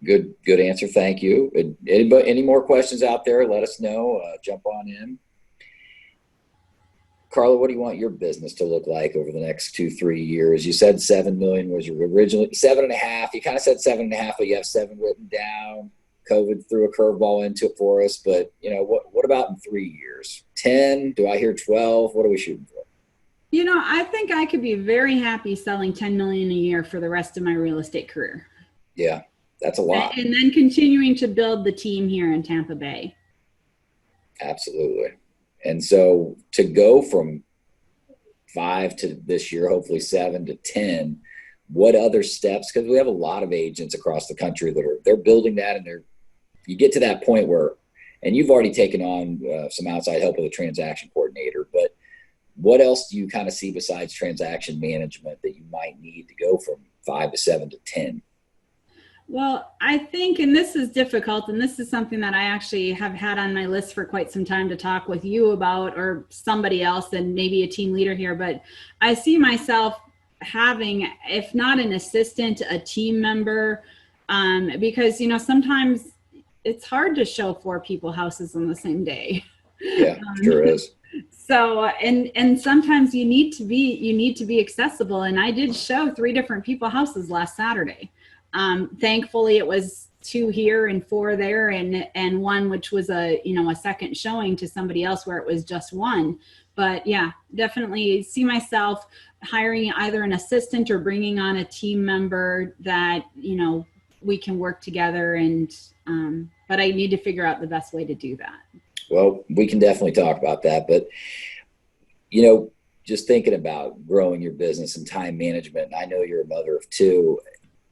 Good answer. Thank you. Any more questions out there? Let us know. Jump on in. Karla, what do you want your business to look like over the next 2-3 years? You said 7 million was your originally 7.5. You kind of said 7.5, but you have 7 written down. COVID threw a curveball into it for us, but what about in 3 years? 10? Do I hear 12? What are we shooting for? I think I could be very happy selling 10 million a year for the rest of my real estate career. Yeah, that's a lot. And then continuing to build the team here in Tampa Bay. Absolutely. And so to go from 5 to this year, hopefully 7 to 10, what other steps? Because we have a lot of agents across the country that they're building that, and you get to that point where, and you've already taken on some outside help with a transaction coordinator, but what else do you kind of see besides transaction management that you might need to go from 5 to 7 to 10? Well, I think, and this is difficult, and this is something that I actually have had on my list for quite some time to talk with you about, or somebody else, and maybe a team leader here, but I see myself having, if not an assistant, a team member, because, sometimes it's hard to show 4 people houses on the same day. Yeah, sure is. So, and sometimes you need to be accessible. And I did show 3 different people houses last Saturday. Thankfully it was 2 here and 4 there, and 1, which was a second showing to somebody else where it was just 1. But yeah, definitely see myself hiring either an assistant or bringing on a team member that, we can work together, and, but I need to figure out the best way to do that. Well, we can definitely talk about that, but just thinking about growing your business and time management, I know you're a mother of 2.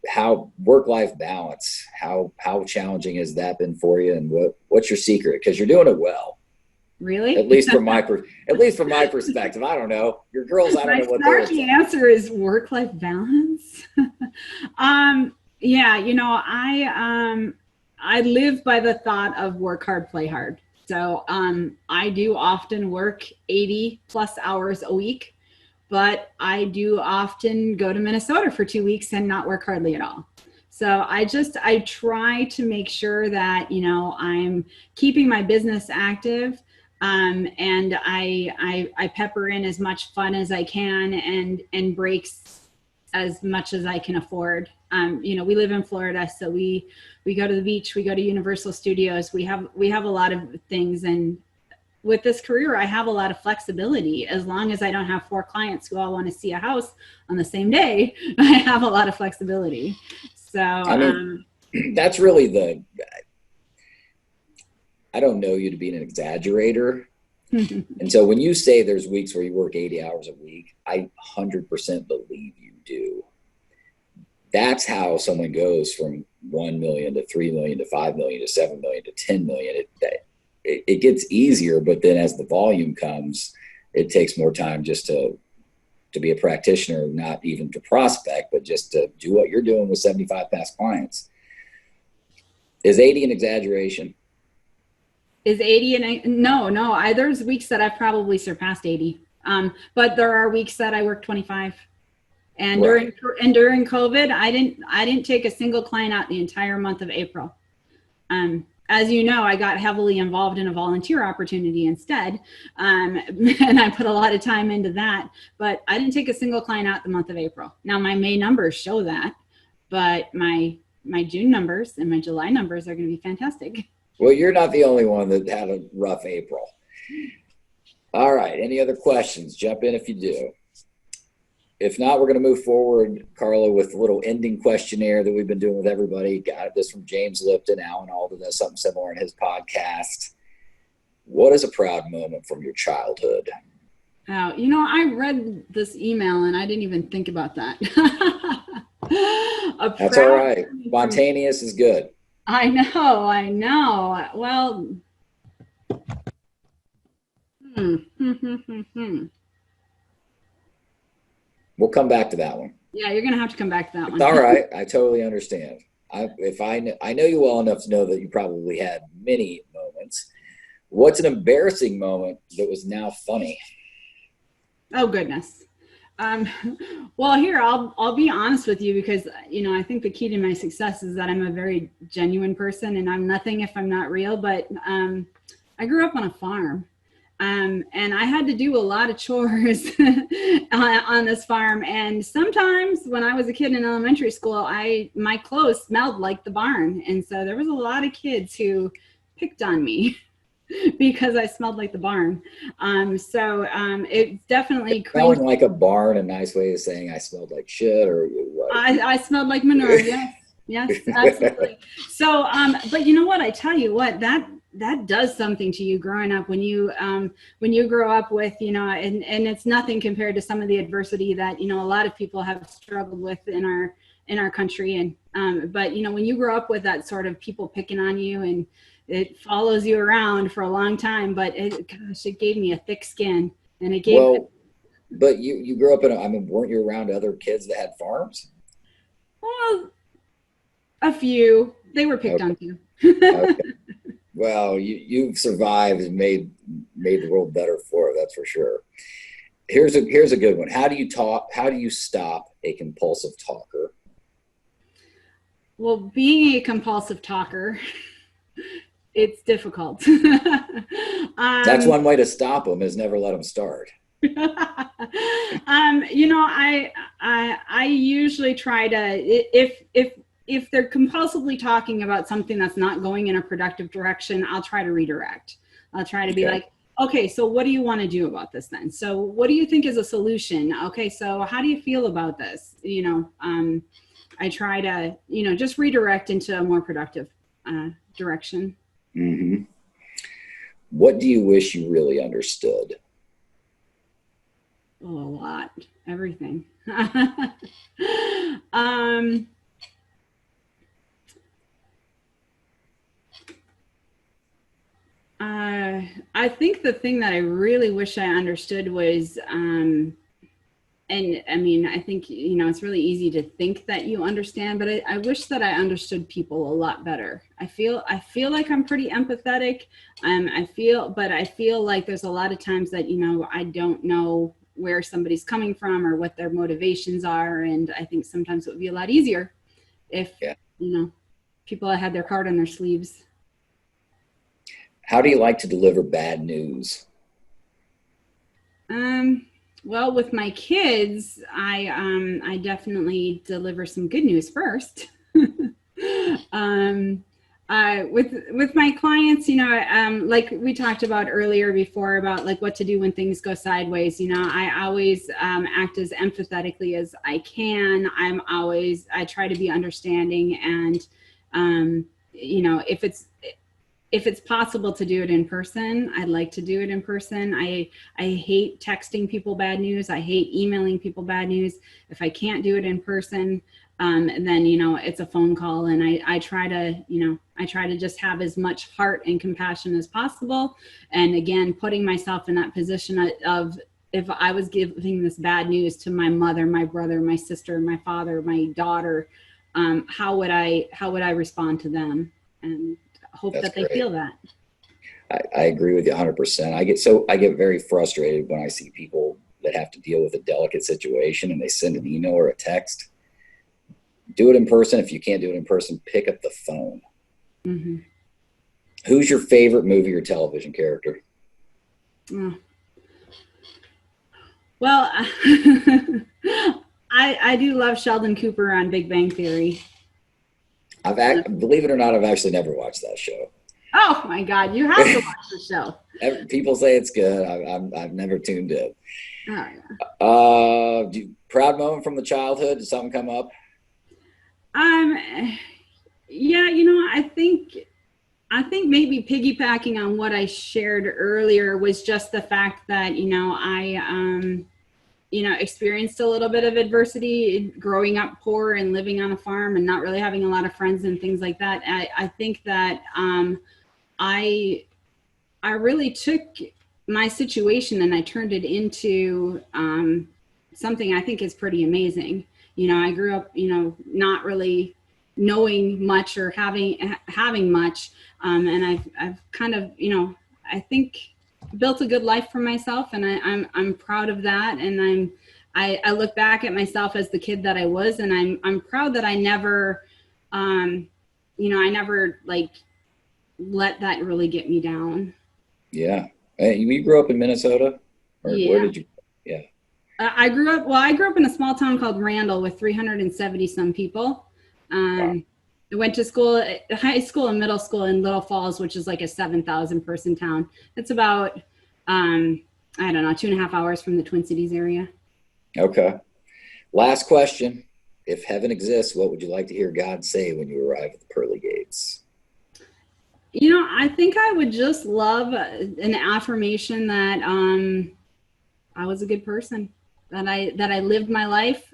How work-life balance, how challenging has that been for you, and what's your secret? Because you're doing it well. Really? At least from my perspective. I don't know. Your girls, I don't know what they're. The answer is work-life balance. Yeah, I live by the thought of work hard, play hard. So I do often work 80 plus hours a week, but I do often go to Minnesota for 2 weeks and not work hardly at all. So I try to make sure that, I'm keeping my business active, and I pepper in as much fun as I can, and breaks as much as I can afford. We live in Florida, so we go to the beach, we go to Universal Studios, we have a lot of things, and with this career, I have a lot of flexibility. As long as I don't have 4 clients who all want to see a house on the same day, I have a lot of flexibility. So that's really I don't know you to be an exaggerator. And so when you say there's weeks where you work 80 hours a week, I 100% believe you do. that's how someone goes from 1 million to 3 million to 5 million to 7 million to 10 million. It gets easier, but then as the volume comes, it takes more time just to be a practitioner, not even to prospect, but just to do what you're doing with 75 past clients. Is 80 an exaggeration? Is 80 no, there's weeks that I've probably surpassed 80. But there are weeks that I work 25. And right. during COVID, I didn't take a single client out the entire month of April. As you know, I got heavily involved in a volunteer opportunity instead. And I put a lot of time into that, but I didn't take a single client out the month of April. Now my May numbers show that, but my June numbers and my July numbers are going to be fantastic. Well, you're not the only one that had a rough April. All right. Any other questions? Jump in if you do. If not, we're going to move forward, Karla, with a little ending questionnaire that we've been doing with everybody. Got this from James Lipton. Alan Alda does something similar in his podcast. What is a proud moment from your childhood? Oh, I read this email and I didn't even think about that. That's all right. Spontaneous is good. I know. Well, We'll come back to that one. Yeah, you're going to have to come back to that one. All right. I totally understand. I know you well enough to know that you probably had many moments. What's an embarrassing moment that was now funny? Oh, goodness. Well, here, I'll be honest with you because, I think the key to my success is that I'm a very genuine person and I'm nothing if I'm not real, but I grew up on a farm. And I had to do a lot of chores on this farm. And sometimes when I was a kid in elementary school, my clothes smelled like the barn. And so there was a lot of kids who picked on me because I smelled like the barn. It definitely smelling like a barn, a nice way of saying I smelled like shit, or what? I smelled like manure. Yes, absolutely. So, but you know what? I tell you what, that does something to you growing up when you grow up with, and it's nothing compared to some of the adversity that, a lot of people have struggled with in our country. And, but, when you grow up with that sort of people picking on you and it follows you around for a long time, but it gave me a thick skin and it gave. Well, but you grew up weren't you around other kids that had farms? Well, a few. They were picked on too. Okay. Well, you've survived and made the world better for it, that's for sure. Here's a good one. How do you stop a compulsive talker? Well, being a compulsive talker, it's difficult. That's one way to stop them, is never let them start. I usually try to, if they're compulsively talking about something that's not going in a productive direction, I'll try to redirect. I'll try to be like, okay, so what do you want to do about this then? So what do you think is a solution? Okay, so how do you feel about this? I try to, just redirect into a more productive direction. Mm-hmm. What do you wish you really understood? Oh, a lot. Everything. I think the thing that I really wish I understood was, and I mean, I think, it's really easy to think that you understand, but I wish that I understood people a lot better. I feel like I'm pretty empathetic. I feel like there's a lot of times that, I don't know where somebody's coming from or what their motivations are. And I think sometimes it would be a lot easier if, people had their card on their sleeves. How do you like to deliver bad news? Well, with my kids, I definitely deliver some good news first. With my clients, like we talked about earlier before about like what to do when things go sideways. I always act as empathetically as I can. I try to be understanding, and if it's possible to do it in person, I'd like to do it in person. I hate texting people bad news. I hate emailing people bad news. If I can't do it in person, And then, it's a phone call, and I try to just have as much heart and compassion as possible. And again, putting myself in that position of, if I was giving this bad news to my mother, my brother, my sister, my father, my daughter, how would I respond to them, and hope That's that they great. feel that. I agree with you 100%. I get very frustrated when I see people that have to deal with a delicate situation and they send an email or a text. Do it in person. If you can't do it in person, pick up the phone. Mm-hmm. Who's your favorite movie or television character? Oh. Well, I do love Sheldon Cooper on Big Bang Theory. Believe it or not, I've actually never watched that show. Oh my God, you have to watch the show. People say it's good. I've never tuned in. Oh, yeah. Proud moment from the childhood? Did something come up? Yeah, I think maybe piggybacking on what I shared earlier was just the fact that, I experienced a little bit of adversity growing up poor and living on a farm and not really having a lot of friends and things like that. I think that I really took my situation and I turned it into something I think is pretty amazing. I grew up, not really knowing much or having much, and I've kind of, I think built a good life for myself, and I'm proud of that. And I look back at myself as the kid that I was, and I'm proud that I never, I never like let that really get me down. Yeah. Hey, you grew up in Minnesota? Or Yeah. Where did you? Yeah. I grew up in a small town called Randall with 370 some people. Wow. I went to high school and middle school in Little Falls, which is like a 7,000 person town. It's about, I don't know, 2.5 hours from the Twin Cities area. Okay. Last question. If heaven exists, what would you like to hear God say when you arrive at the pearly gates? I think I would just love an affirmation that I was a good person, that I lived my life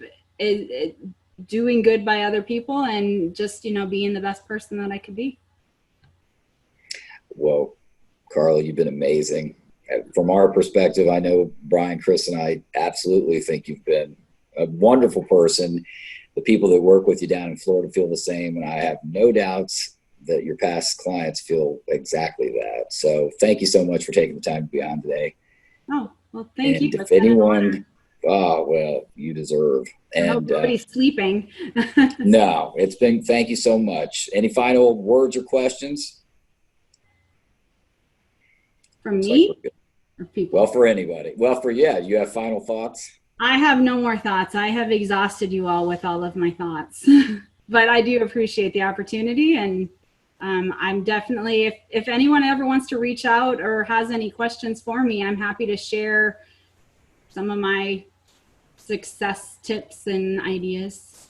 doing good by other people, and just, being the best person that I could be. Well, Karla, you've been amazing. From our perspective, I know Brian, Chris, and I absolutely think you've been a wonderful person. The people that work with you down in Florida feel the same, and I have no doubts that your past clients feel exactly that. So thank you so much for taking the time to be on today. Oh, well, thank you. If anyone, well, you deserve. I hope nobody's sleeping. No, thank you so much. Any final words or questions? From me? Or people? Well, for anybody. Well, you have final thoughts? I have no more thoughts. I have exhausted you all with all of my thoughts. But I do appreciate the opportunity, and I'm definitely, if anyone ever wants to reach out or has any questions for me, I'm happy to share some of my success tips and ideas.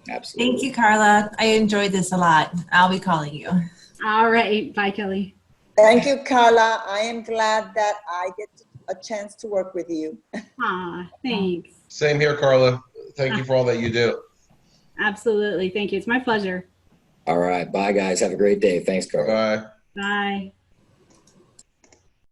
Absolutely. Thank you, Karla. I enjoyed this a lot. I'll be calling you. All right. Bye, Kelly. Thank you, Karla. I am glad that I get a chance to work with you. Thanks. Same here, Karla. Thank you for all that you do. Absolutely. Thank you. It's my pleasure. All right. Bye, guys. Have a great day. Thanks, Karla. Bye. Bye.